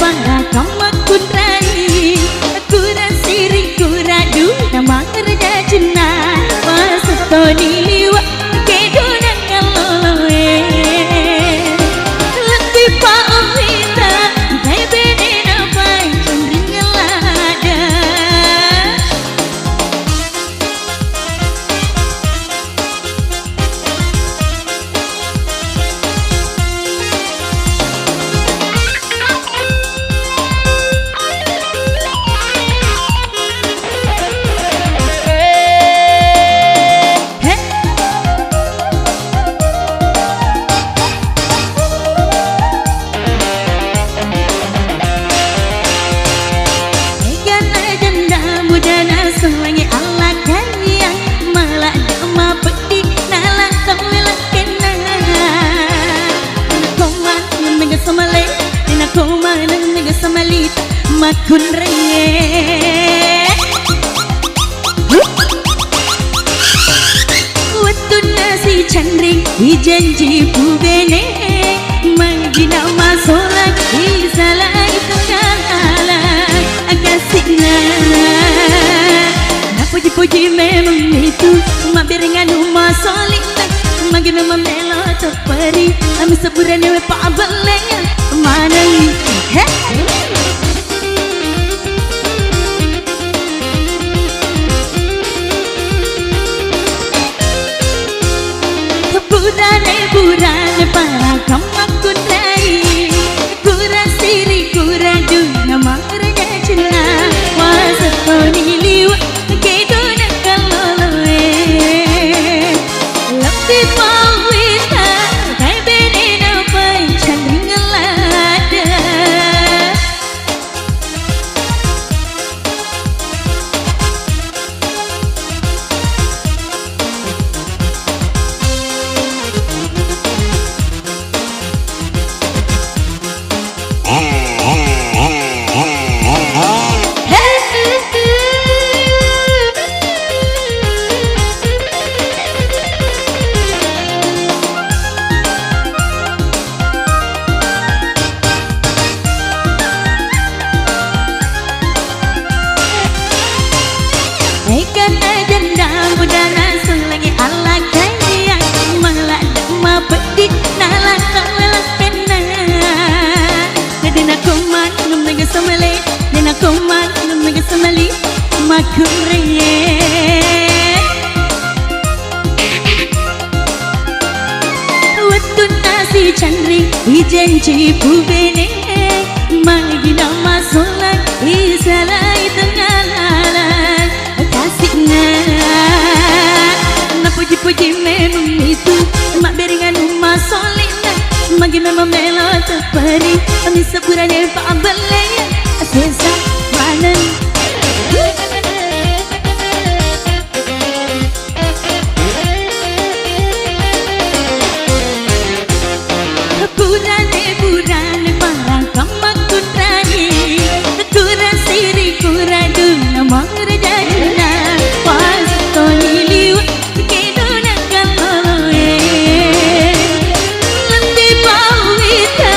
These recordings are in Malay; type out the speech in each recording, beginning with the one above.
para kama kundrai kura siri kura du nama kerja cina pasutoni liwa kedona kaloloe lebih paumita dai benena pai cendringelada selangi Allah kalian malah dama peti nalang kau lakena koma nega samale nena koma nega samali makun reye waktu nasi chandring dijanji bubene magina masolak isalah itangala agasina puji-puji memang itu mabiringan rumah solid magi memang melo terperi kami seburan dewe pak beleng mana burane para kamak kundai kura siri kura du nama kerja cina wasatoni liwa kedona kaloloe lebih mawita dai benena pai chandringelada ikan agenda budana selagi Allah kaya malah dama pedik nalang kalak kena kedena koman num nega samale dena koman num nega samali makun reye waktu nasi chandring dijanji bubene magi nama solak isalah itangalalan na puji-puji memang itu mak beringan rumah solid magi memang melo terperi kami seburannya pak beleng sesa mana burane para kamak kundrai kura siri kura du nama kerja cina pasutoni liwa kedona kaloloe lebih pawita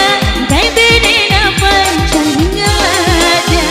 dai benena pai chandringelada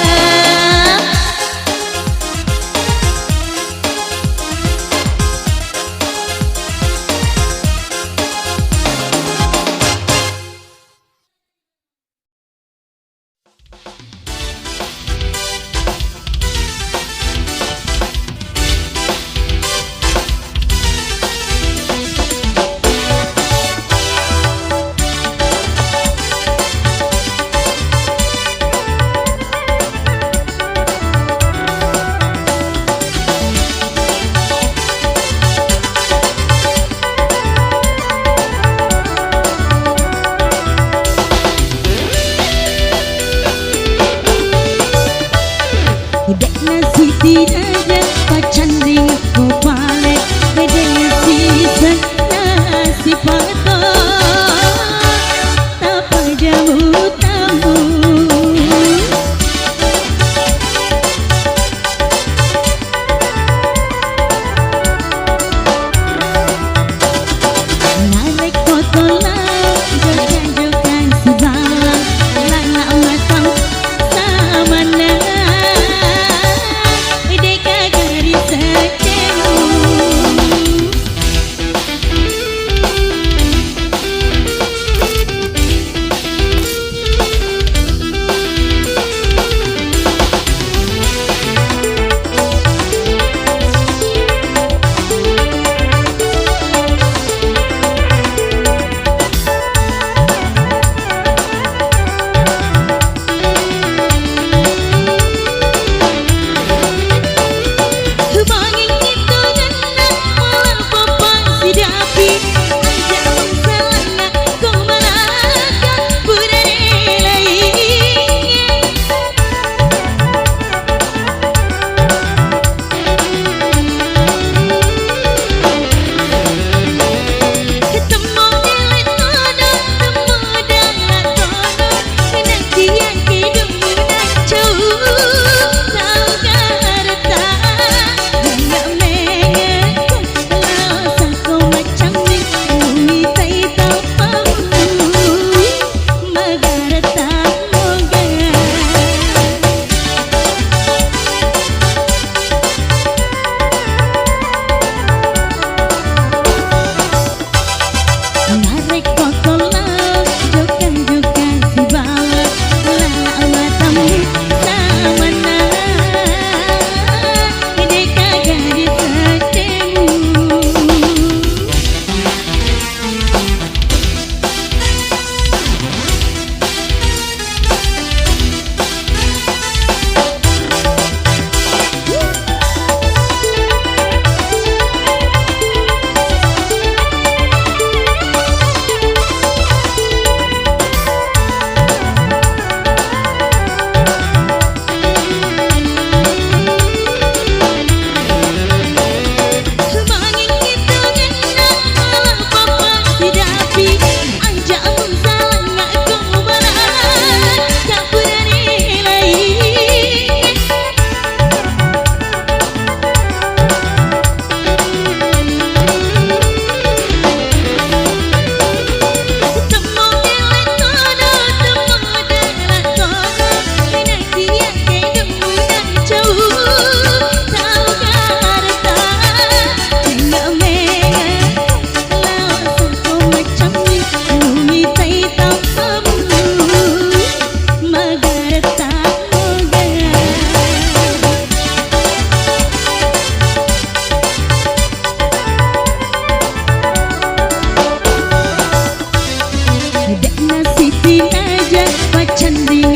candring